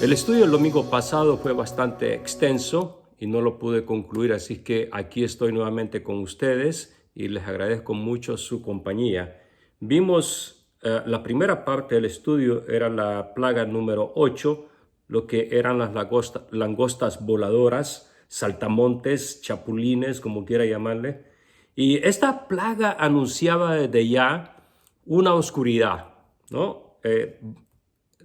El estudio del domingo pasado fue bastante extenso y no lo pude concluir, así que aquí estoy nuevamente con ustedes y les agradezco mucho su compañía. Vimos la primera parte del estudio, era la plaga número 8, lo que eran las langostas voladoras, saltamontes, chapulines, como quiera llamarle. Y esta plaga anunciaba desde ya una oscuridad, ¿no?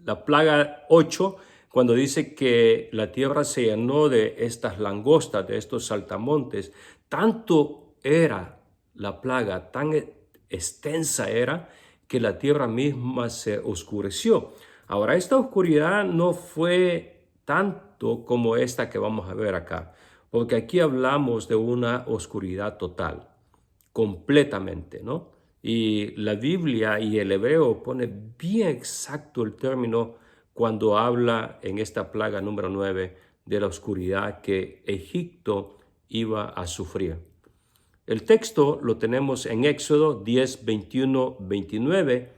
La plaga 8, cuando dice que la tierra se llenó de estas langostas, de estos saltamontes, tanto era la plaga, tan extensa era, que la tierra misma se oscureció. Ahora, esta oscuridad no fue tanto como esta que vamos a ver acá, porque aquí hablamos de una oscuridad total, completamente, ¿no? Y la Biblia y el hebreo pone bien exacto el término cuando habla en esta plaga número 9 de la oscuridad que Egipto iba a sufrir. El texto lo tenemos en Éxodo 10, 21, 29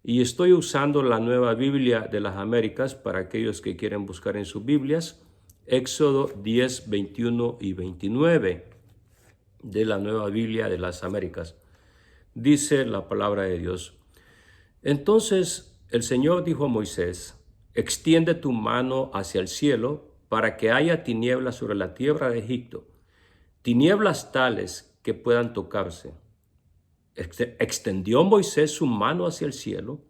y estoy usando la Nueva Biblia de las Américas para aquellos que quieren buscar en sus Biblias. Éxodo 10, 21 y 29 de la Nueva Biblia de las Américas. Dice la palabra de Dios. Entonces el Señor dijo a Moisés: extiende tu mano hacia el cielo para que haya tinieblas sobre la tierra de Egipto, tinieblas tales que puedan tocarse. Extendió Moisés su mano hacia el cielo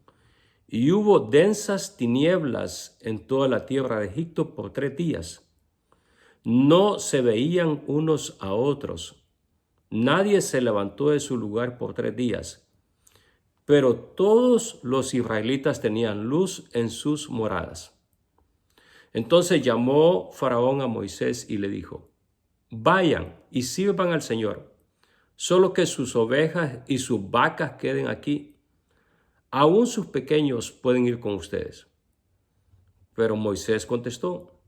y hubo densas tinieblas en toda la tierra de Egipto por 3 días. No se veían unos a otros. Nadie se levantó de su lugar por 3 días. Pero todos los israelitas tenían luz en sus moradas. Entonces llamó Faraón a Moisés y le dijo: vayan y sirvan al Señor, solo que sus ovejas y sus vacas queden aquí. Aún sus pequeños pueden ir con ustedes. Pero Moisés contestó: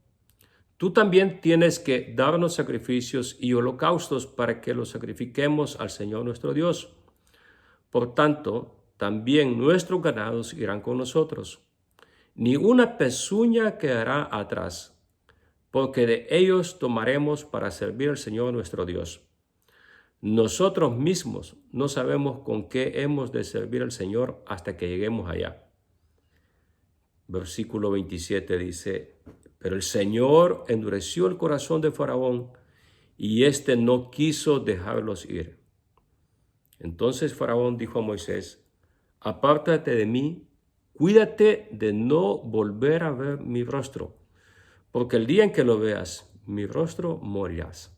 tú también tienes que darnos sacrificios y holocaustos para que los sacrifiquemos al Señor nuestro Dios. Por tanto, también nuestros ganados irán con nosotros. Ni una pezuña quedará atrás, porque de ellos tomaremos para servir al Señor nuestro Dios. Nosotros mismos no sabemos con qué hemos de servir al Señor hasta que lleguemos allá. Versículo 27 dice: pero el Señor endureció el corazón de Faraón y éste no quiso dejarlos ir. Entonces Faraón dijo a Moisés: apártate de mí, cuídate de no volver a ver mi rostro, porque el día en que lo veas, mi rostro morirás.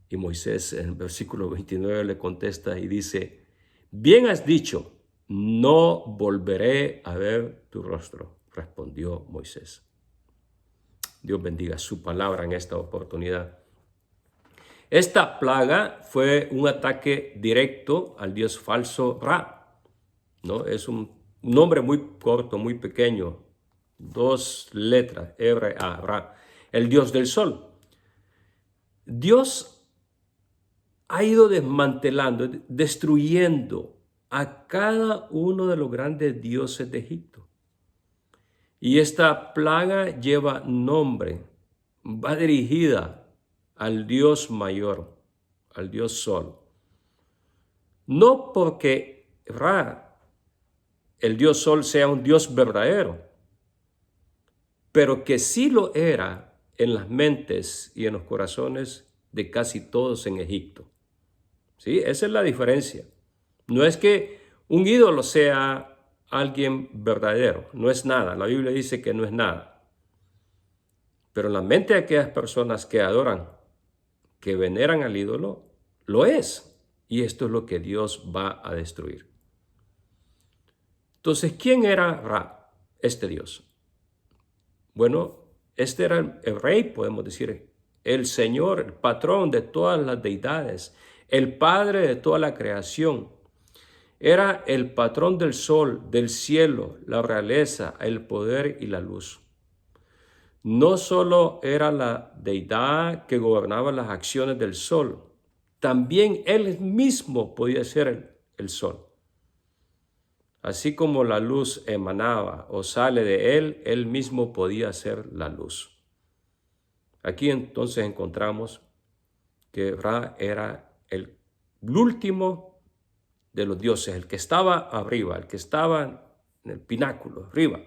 Y Moisés en el versículo 29 le contesta y dice: bien has dicho, no volveré a ver tu rostro, respondió Moisés. Dios bendiga su palabra en esta oportunidad. Esta plaga fue un ataque directo al dios falso Ra, ¿no? Es un nombre muy corto, muy pequeño, 2 letras, R-A, Ra, el dios del sol. Dios ha ido desmantelando, destruyendo a cada uno de los grandes dioses de Egipto. Y esta plaga lleva nombre, va dirigida al Dios mayor, al Dios Sol. No porque Ra, el Dios Sol, sea un Dios verdadero, pero que sí lo era en las mentes y en los corazones de casi todos en Egipto. ¿Sí? Esa es la diferencia. No es que un ídolo sea alguien verdadero, no es nada. La Biblia dice que no es nada. Pero en la mente de aquellas personas que adoran, que veneran al ídolo, lo es. Y esto es lo que Dios va a destruir. Entonces, ¿quién era Ra, este Dios? Bueno, este era el rey, podemos decir, el Señor, el patrón de todas las deidades, el padre de toda la creación. Era el patrón del sol, del cielo, la realeza, el poder y la luz. No solo era la deidad que gobernaba las acciones del sol, también él mismo podía ser el sol. Así como la luz emanaba o sale de él mismo podía ser la luz. Aquí entonces encontramos que Ra era el último de los dioses, el que estaba arriba, el que estaba en el pináculo, arriba.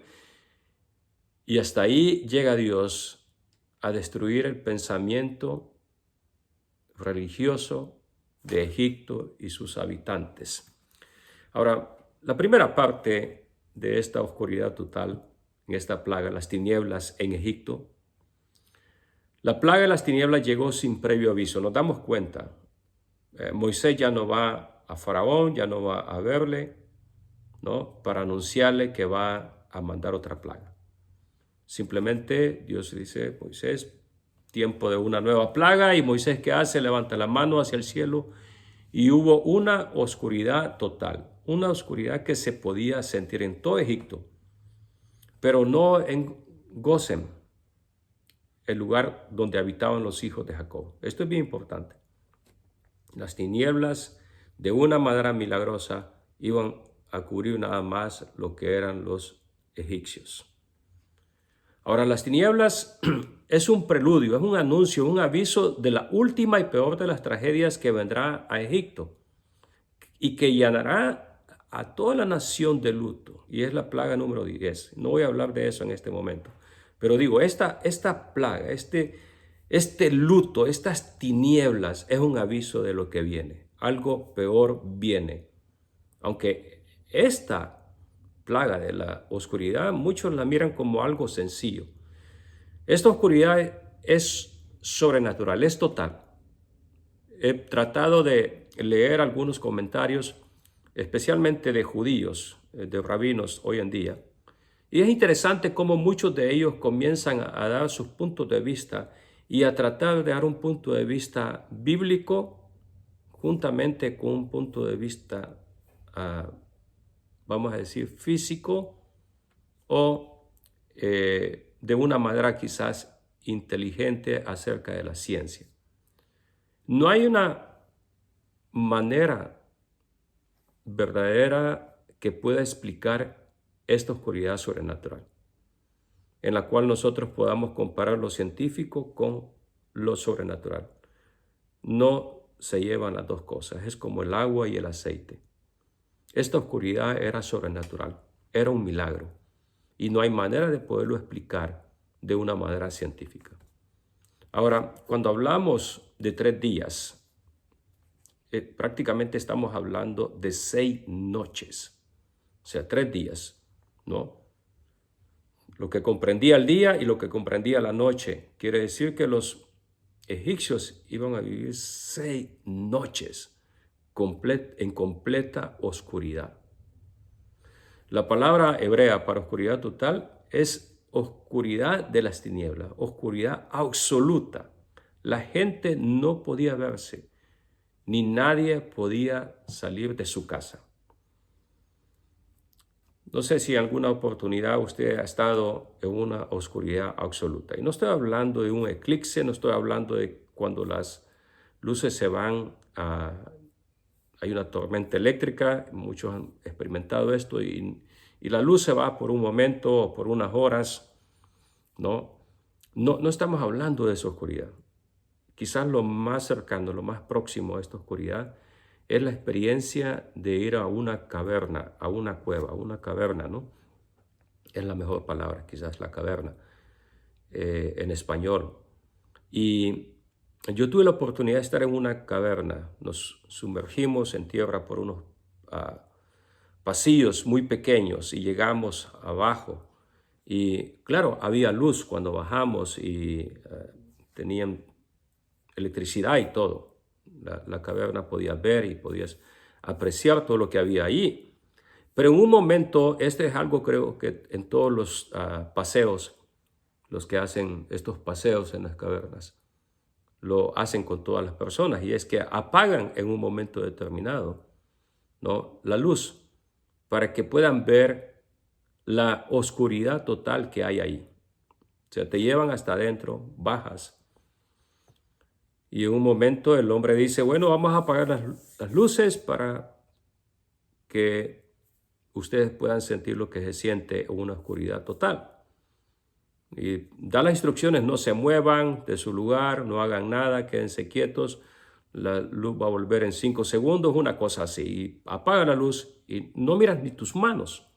Y hasta ahí llega Dios a destruir el pensamiento religioso de Egipto y sus habitantes. Ahora, la primera parte de esta oscuridad total, en esta plaga, las tinieblas en Egipto, la plaga de las tinieblas llegó sin previo aviso. Nos damos cuenta. Moisés ya no va a Faraón, ya no va a verle, ¿no? Para anunciarle que va a mandar otra plaga. Simplemente Dios dice, Moisés, tiempo de una nueva plaga, y Moisés, ¿qué hace? Levanta la mano hacia el cielo y hubo una oscuridad total, una oscuridad que se podía sentir en todo Egipto, pero no en Gosén, el lugar donde habitaban los hijos de Jacob. Esto es bien importante. Las tinieblas, de una manera milagrosa, iban a cubrir nada más lo que eran los egipcios. Ahora, las tinieblas es un preludio, es un anuncio, un aviso de la última y peor de las tragedias que vendrá a Egipto y que llenará a toda la nación de luto. Y es la plaga número 10. No voy a hablar de eso en este momento. Pero digo, esta plaga, este luto, estas tinieblas es un aviso de lo que viene. Algo peor viene. Aunque esta plaga de la oscuridad, muchos la miran como algo sencillo. Esta oscuridad es sobrenatural, es total. He tratado de leer algunos comentarios, especialmente de judíos, de rabinos hoy en día. Y es interesante cómo muchos de ellos comienzan a dar sus puntos de vista y a tratar de dar un punto de vista bíblico juntamente con un punto de vista, vamos a decir, físico o de una manera quizás inteligente acerca de la ciencia. No hay una manera verdadera que pueda explicar esta oscuridad sobrenatural, en la cual nosotros podamos comparar lo científico con lo sobrenatural. No se llevan las dos cosas, es como el agua y el aceite. Esta oscuridad era sobrenatural, era un milagro, y no hay manera de poderlo explicar de una manera científica. Ahora, cuando hablamos de 3 días, prácticamente estamos hablando de 6 noches, o sea, 3 días, ¿no? Lo que comprendía el día y lo que comprendía la noche. Quiere decir que los egipcios iban a vivir 6 noches en completa oscuridad. La palabra hebrea para oscuridad total es oscuridad de las tinieblas, oscuridad absoluta. La gente no podía verse, ni nadie podía salir de su casa. No sé si en alguna oportunidad usted ha estado en una oscuridad absoluta. Y no estoy hablando de un eclipse, no estoy hablando de cuando las luces se van hay una tormenta eléctrica, muchos han experimentado esto, y la luz se va por un momento o por unas horas, ¿no? No estamos hablando de esa oscuridad. Quizás lo más cercano, lo más próximo a esta oscuridad es la experiencia de ir a una caverna, a una cueva, a una caverna, ¿no? Es la mejor palabra, quizás la caverna, en español. Y yo tuve la oportunidad de estar en una caverna. Nos sumergimos en tierra por unos pasillos muy pequeños y llegamos abajo. Y claro, había luz cuando bajamos y tenían electricidad y todo. La caverna podías ver y podías apreciar todo lo que había ahí. Pero en un momento, este es algo creo que en todos los paseos, los que hacen estos paseos en las cavernas, lo hacen con todas las personas, y es que apagan en un momento determinado, ¿no?, la luz para que puedan ver la oscuridad total que hay ahí. O sea, te llevan hasta adentro, bajas, y en un momento el hombre dice, bueno, vamos a apagar las luces para que ustedes puedan sentir lo que se siente una oscuridad total. Y da las instrucciones: no se muevan de su lugar, no hagan nada, quédense quietos, la luz va a volver en 5 segundos, una cosa así. Y apaga la luz y no miras ni tus manos,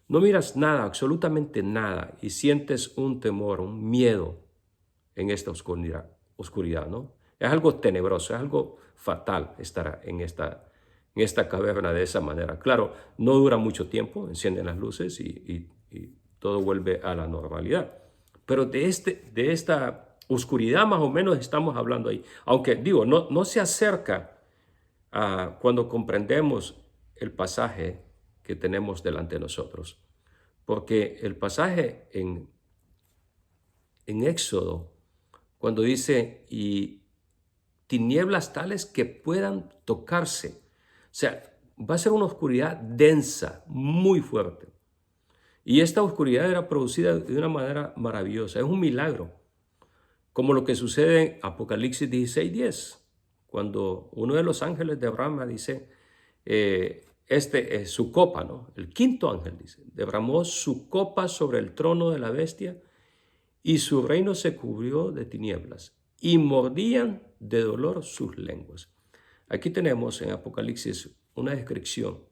no miras nada, absolutamente nada, y sientes un temor, un miedo en esta oscuridad, ¿no? Es algo tenebroso, es algo fatal estar en esta caverna de esa manera. Claro, no dura mucho tiempo, encienden las luces y todo vuelve a la normalidad. Pero de esta oscuridad más o menos estamos hablando ahí. Aunque digo, no se acerca a cuando comprendemos el pasaje que tenemos delante de nosotros. Porque el pasaje en Éxodo, cuando dice, y tinieblas tales que puedan tocarse. O sea, va a ser una oscuridad densa, muy fuerte. Y esta oscuridad era producida de una manera maravillosa. Es un milagro, como lo que sucede en Apocalipsis 16:10, cuando uno de los ángeles de Abraham dice, su copa, ¿no? El quinto ángel dice, derramó su copa sobre el trono de la bestia y su reino se cubrió de tinieblas y mordían de dolor sus lenguas. Aquí tenemos en Apocalipsis una descripción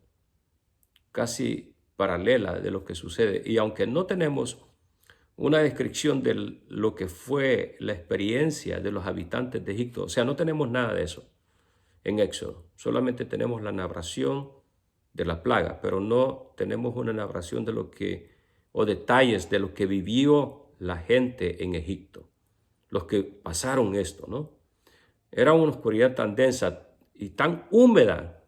casi paralela de lo que sucede. Y aunque no tenemos una descripción de lo que fue la experiencia de los habitantes de Egipto, o sea, no tenemos nada de eso en Éxodo. Solamente tenemos la narración de la plaga, pero no tenemos una narración de lo que, o detalles de lo que vivió la gente en Egipto, los que pasaron esto, ¿no? Era una oscuridad tan densa y tan húmeda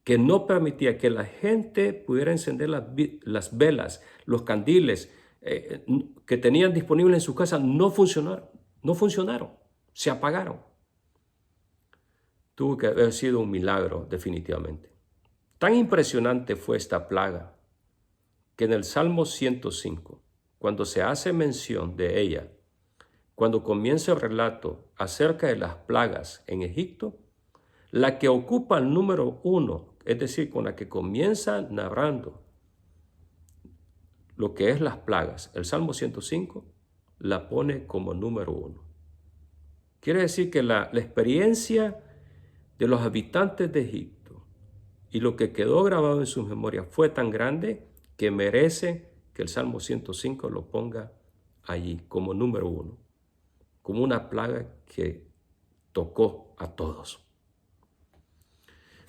que no permitía que la gente pudiera encender las velas, los candiles que tenían disponibles en su casa. No funcionaron, se apagaron. Tuvo que haber sido un milagro, definitivamente. Tan impresionante fue esta plaga que en el Salmo 105, cuando se hace mención de ella, cuando comienza el relato acerca de las plagas en Egipto, la que ocupa el número 1, es decir, con la que comienza narrando lo que es las plagas, el Salmo 105 la pone como número 1. Quiere decir que la experiencia de los habitantes de Egipto y lo que quedó grabado en sus memorias fue tan grande que merece que el Salmo 105 lo ponga allí como número 1, como una plaga que tocó a todos.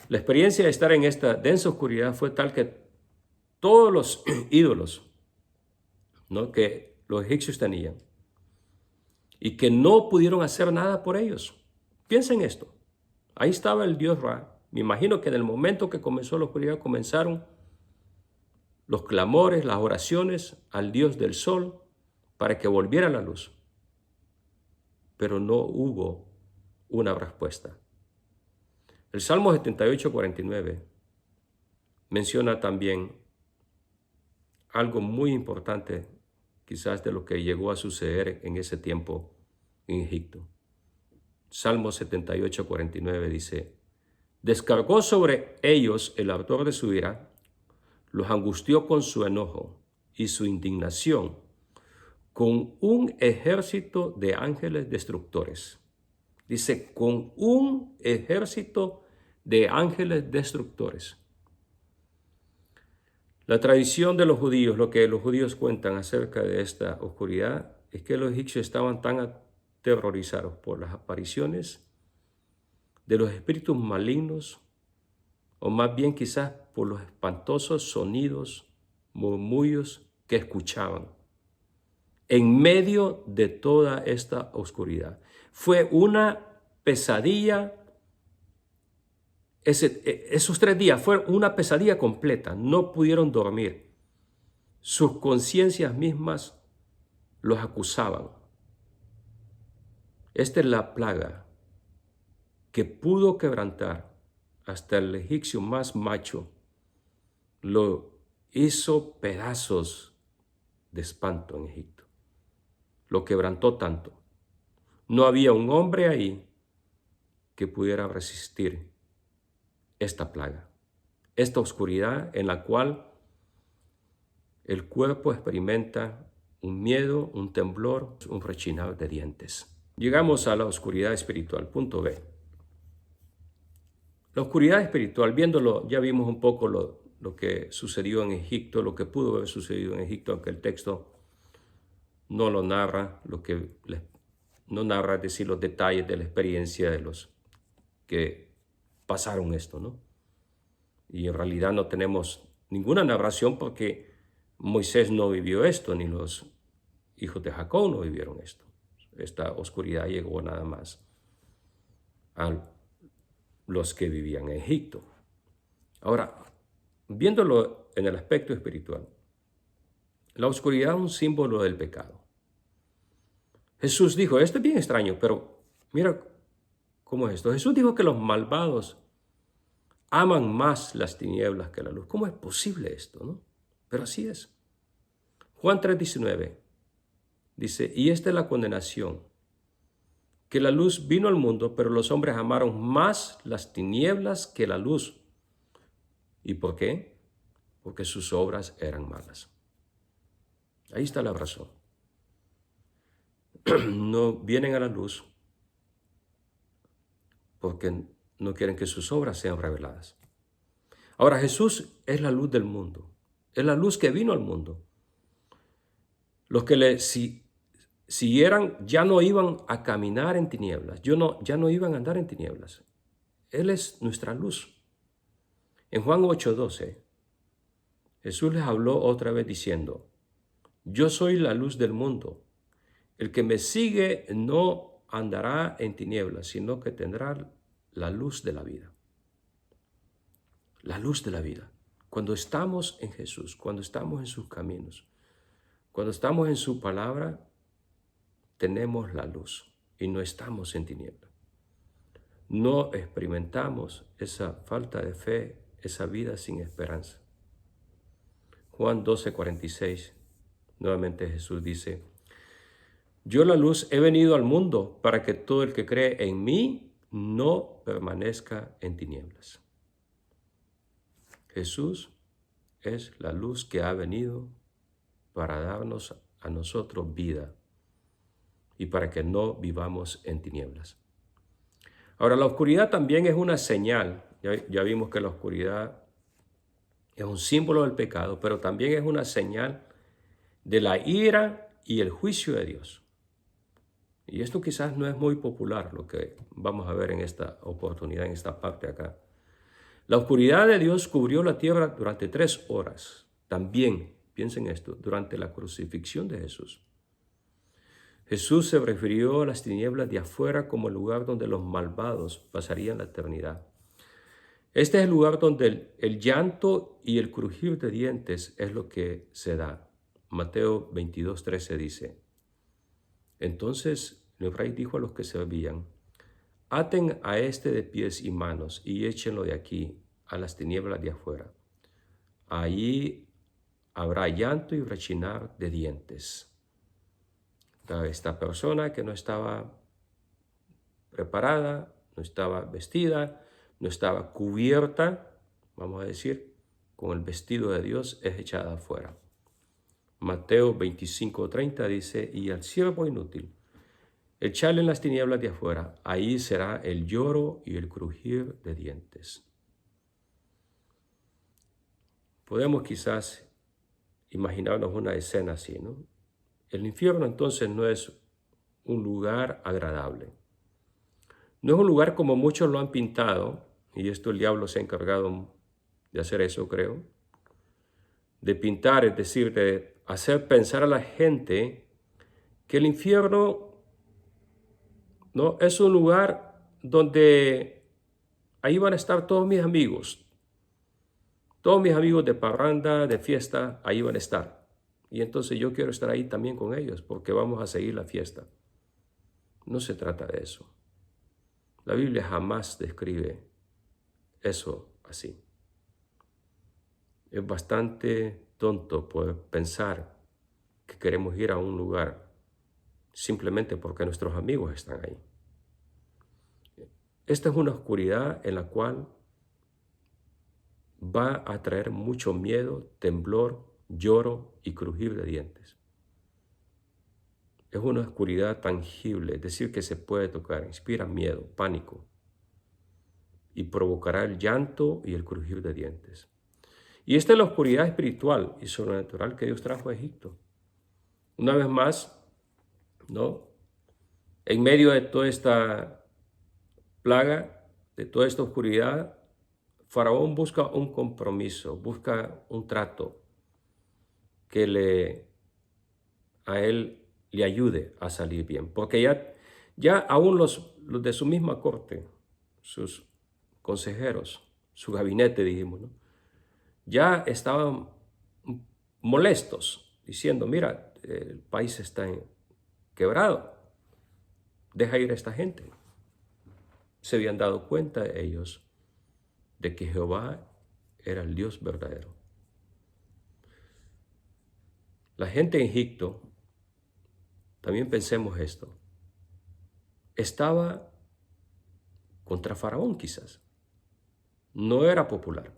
La experiencia de estar en esta densa oscuridad fue tal que todos los ídolos, ¿no?, que los egipcios tenían y que no pudieron hacer nada por ellos. Piensen esto. Ahí estaba el dios Ra. Me imagino que en el momento que comenzó la oscuridad comenzaron los clamores, las oraciones al dios del sol para que volviera la luz. Pero no hubo una respuesta. El Salmo 78:49 menciona también algo muy importante, quizás de lo que llegó a suceder en ese tiempo en Egipto. Salmo 78:49 dice, descargó sobre ellos el ardor de su ira, los angustió con su enojo y su indignación, con un ejército de ángeles destructores. Dice, con un ejército de ángeles destructores. La tradición de los judíos, lo que los judíos cuentan acerca de esta oscuridad, es que los egipcios estaban tan aterrorizados por las apariciones de los espíritus malignos, o más bien quizás por los espantosos sonidos, murmullos que escuchaban en medio de toda esta oscuridad. Fue una pesadilla. Esos 3 días fueron una pesadilla completa. No pudieron dormir. Sus conciencias mismas los acusaban. Esta es la plaga que pudo quebrantar hasta el egipcio más macho. Lo hizo pedazos de espanto en Egipto. Lo quebrantó tanto. No había un hombre ahí que pudiera resistir esta plaga. esta oscuridad en la cual el cuerpo experimenta un miedo, un temblor, un rechinar de dientes. Llegamos a la oscuridad espiritual, punto B. La oscuridad espiritual, viéndolo, ya vimos un poco lo que sucedió en Egipto, lo que pudo haber sucedido en Egipto, aunque el texto no lo narra, no narra, es decir, los detalles de la experiencia de los que pasaron esto, ¿no? Y en realidad no tenemos ninguna narración porque Moisés no vivió esto, ni los hijos de Jacob no vivieron esto. Esta oscuridad llegó nada más a los que vivían en Egipto. Ahora, viéndolo en el aspecto espiritual, la oscuridad es un símbolo del pecado. Jesús dijo, esto es bien extraño, pero mira cómo es esto. Jesús dijo que los malvados aman más las tinieblas que la luz. ¿Cómo es posible esto, no? Pero así es. Juan 3:19 dice, y esta es la condenación, que la luz vino al mundo, pero los hombres amaron más las tinieblas que la luz. ¿Y por qué? Porque sus obras eran malas. Ahí está la razón. No vienen a la luz porque no quieren que sus obras sean reveladas. Ahora, Jesús es la luz del mundo. Es la luz que vino al mundo. Los que le siguieran ya no iban a caminar en tinieblas. Ya no iban a andar en tinieblas. Él es nuestra luz. En Juan 8:12, Jesús les habló otra vez diciendo, yo soy la luz del mundo. El que me sigue no andará en tinieblas, sino que tendrá la luz de la vida. La luz de la vida. Cuando estamos en Jesús, cuando estamos en sus caminos, cuando estamos en su palabra, tenemos la luz y no estamos en tinieblas. No experimentamos esa falta de fe, esa vida sin esperanza. Juan 12:46, nuevamente Jesús dice, yo la luz he venido al mundo para que todo el que cree en mí no permanezca en tinieblas. Jesús es la luz que ha venido para darnos a nosotros vida y para que no vivamos en tinieblas. Ahora, la oscuridad también es una señal. Ya vimos que la oscuridad es un símbolo del pecado, pero también es una señal de la ira y el juicio de Dios. Y esto quizás no es muy popular, lo que vamos a ver en esta oportunidad, en esta parte acá. La oscuridad de Dios cubrió la tierra durante 3 horas. También, piensen esto, durante la crucifixión de Jesús. Jesús se refirió a las tinieblas de afuera como el lugar donde los malvados pasarían la eternidad. Este es el lugar donde el llanto y el crujir de dientes es lo que se da. Mateo 22:13 dice, entonces el rey dijo a los que servían, aten a este de pies y manos y échenlo de aquí a las tinieblas de afuera. Allí habrá llanto y rechinar de dientes. Esta persona que no estaba preparada, no estaba vestida, no estaba cubierta, vamos a decir, con el vestido de Dios, es echada afuera. Mateo 25:30 dice, y al siervo inútil, echarle en las tinieblas de afuera, ahí será el lloro y el crujir de dientes. Podemos quizás imaginarnos una escena así, ¿no? El infierno entonces no es un lugar agradable. No es un lugar como muchos lo han pintado, y esto el diablo se ha encargado de hacer eso, creo, de pintar, es decir, de hacer pensar a la gente que el infierno no es un lugar donde ahí van a estar todos mis amigos de parranda, de fiesta, ahí van a estar. Y entonces yo quiero estar ahí también con ellos porque vamos a seguir la fiesta. No se trata de eso. La Biblia jamás describe eso así. Es bastante tonto poder pensar que queremos ir a un lugar simplemente porque nuestros amigos están ahí. Esta es una oscuridad en la cual va a traer mucho miedo, temblor, lloro y crujir de dientes. Es una oscuridad tangible, es decir, que se puede tocar, inspira miedo, pánico y provocará el llanto y el crujir de dientes. Y esta es la oscuridad espiritual y sobrenatural que Dios trajo a Egipto. Una vez más, ¿no? En medio de toda esta plaga, de toda esta oscuridad, Faraón busca un compromiso, busca un trato que a él le ayude a salir bien. Porque ya aún los de su misma corte, sus consejeros, su gabinete, dijimos, ¿no? Ya estaban molestos, diciendo, mira, el país está quebrado, deja ir a esta gente. Se habían dado cuenta ellos de que Jehová era el Dios verdadero. La gente en Egipto, también pensemos esto, estaba contra Faraón quizás. No era popular.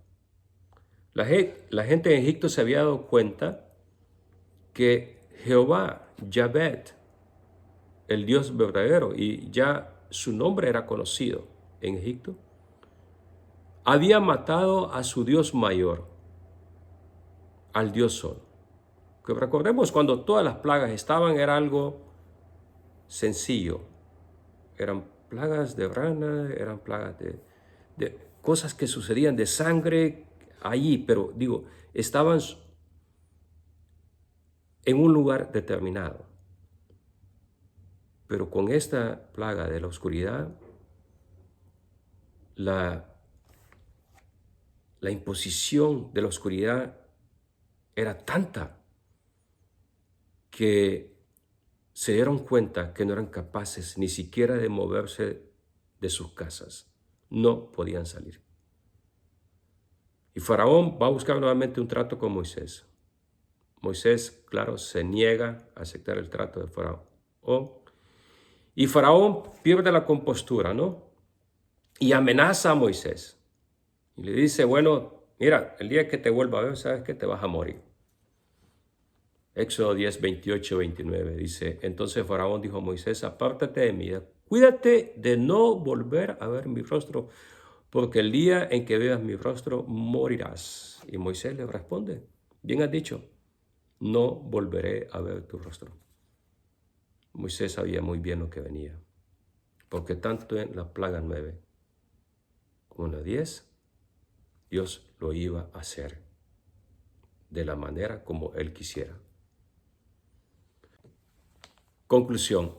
La gente en Egipto se había dado cuenta que Jehová, Yahvé, el Dios verdadero, y ya su nombre era conocido en Egipto, había matado a su Dios mayor, al Dios Sol. Que recordemos, cuando todas las plagas estaban, era algo sencillo. Eran plagas de rana, eran plagas de cosas que sucedían, de sangre allí, pero digo, estaban en un lugar determinado. Pero con esta plaga de la oscuridad, la imposición de la oscuridad era tanta que se dieron cuenta que no eran capaces ni siquiera de moverse de sus casas. No podían salir. Y Faraón va a buscar nuevamente un trato con Moisés. Moisés, claro, se niega a aceptar el trato de Faraón. Y Faraón pierde la compostura, ¿no? Y amenaza a Moisés. Y le dice, bueno, mira, el día que te vuelva a ver, sabes que te vas a morir. Éxodo 10, 28, 29 dice, entonces Faraón dijo a Moisés, apártate de mí, cuídate de no volver a ver mi rostro, porque el día en que veas mi rostro morirás. Y Moisés le responde, bien has dicho, no volveré a ver tu rostro. Moisés sabía muy bien lo que venía, porque tanto en la plaga 9 como en la 10, Dios lo iba a hacer de la manera como Él quisiera. Conclusión.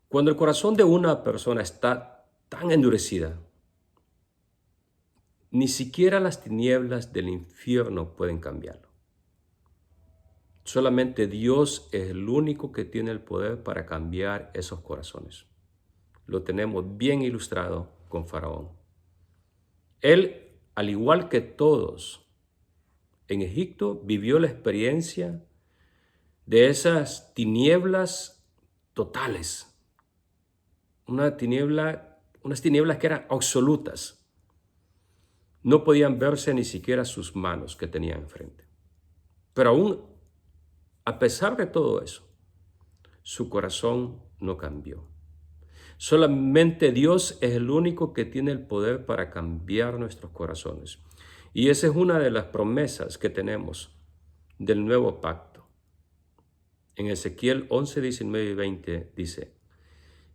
Cuando el corazón de una persona está tan endurecida, ni siquiera las tinieblas del infierno pueden cambiarlo. Solamente Dios es el único que tiene el poder para cambiar esos corazones. Lo tenemos bien ilustrado con Faraón. Él, al igual que todos en Egipto, vivió la experiencia de esas tinieblas totales. Unas tinieblas que eran absolutas. No podían verse ni siquiera sus manos que tenían enfrente. Pero aún, a pesar de todo eso, su corazón no cambió. Solamente Dios es el único que tiene el poder para cambiar nuestros corazones. Y esa es una de las promesas que tenemos del nuevo pacto. En Ezequiel 11, 19 y 20 dice,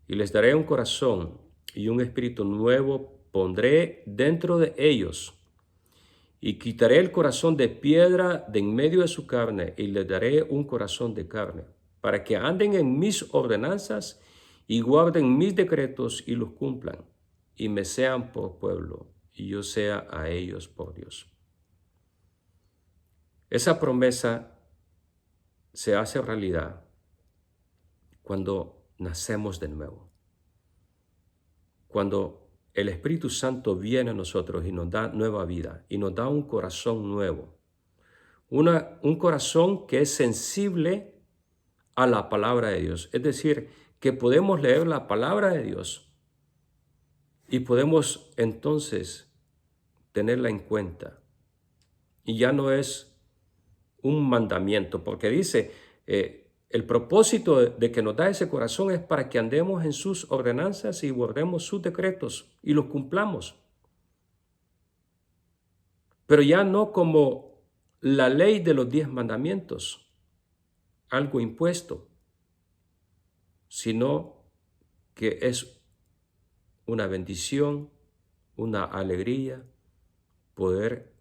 y les daré un corazón y un espíritu nuevo pondré dentro de ellos, y quitaré el corazón de piedra de en medio de su carne, y les daré un corazón de carne, para que anden en mis ordenanzas y guarden mis decretos y los cumplan, y me sean por pueblo, y yo sea a ellos por Dios. Esa promesa se hace realidad cuando nacemos de nuevo. Cuando el Espíritu Santo viene a nosotros y nos da nueva vida y nos da un corazón nuevo. Un corazón que es sensible a la palabra de Dios. Es decir, que podemos leer la palabra de Dios y podemos entonces tenerla en cuenta y ya no es un mandamiento, porque dice, el propósito de que nos da ese corazón es para que andemos en sus ordenanzas y guardemos sus decretos y los cumplamos. Pero ya no como la ley de los 10 mandamientos, algo impuesto, sino que es una bendición, una alegría poder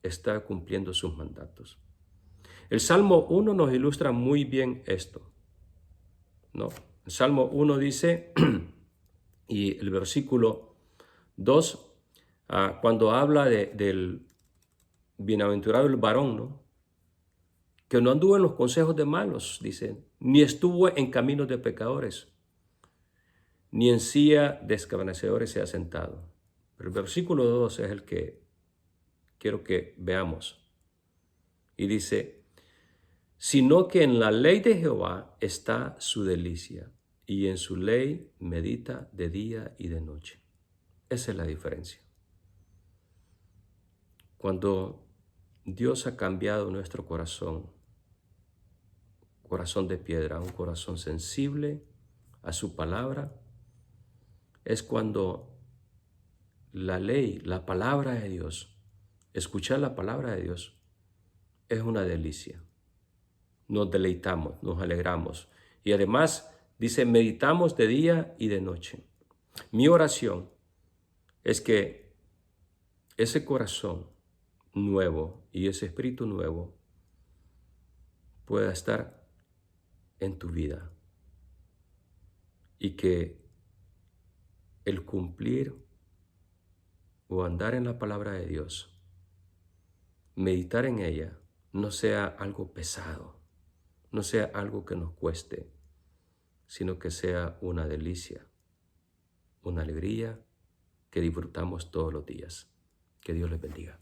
estar cumpliendo sus mandatos. El Salmo 1 nos ilustra muy bien esto, ¿no? El Salmo 1 dice, y el versículo 2, cuando habla del bienaventurado el varón, ¿no? Que no anduvo en los consejos de malos, dice, ni estuvo en caminos de pecadores, ni en silla de escarnecedores se ha sentado. Pero el versículo 2 es el que quiero que veamos. Y dice, sino que en la ley de Jehová está su delicia, y en su ley medita de día y de noche. Esa es la diferencia. Cuando Dios ha cambiado nuestro corazón de piedra, a un corazón sensible a su palabra, es cuando la ley, la palabra de Dios, escuchar la palabra de Dios, es una delicia. Nos deleitamos, nos alegramos. Y además, dice, meditamos de día y de noche. Mi oración es que ese corazón nuevo y ese espíritu nuevo pueda estar en tu vida. Y que el cumplir o andar en la palabra de Dios, meditar en ella, no sea algo pesado, no sea algo que nos cueste, sino que sea una delicia, una alegría que disfrutamos todos los días. Que Dios les bendiga.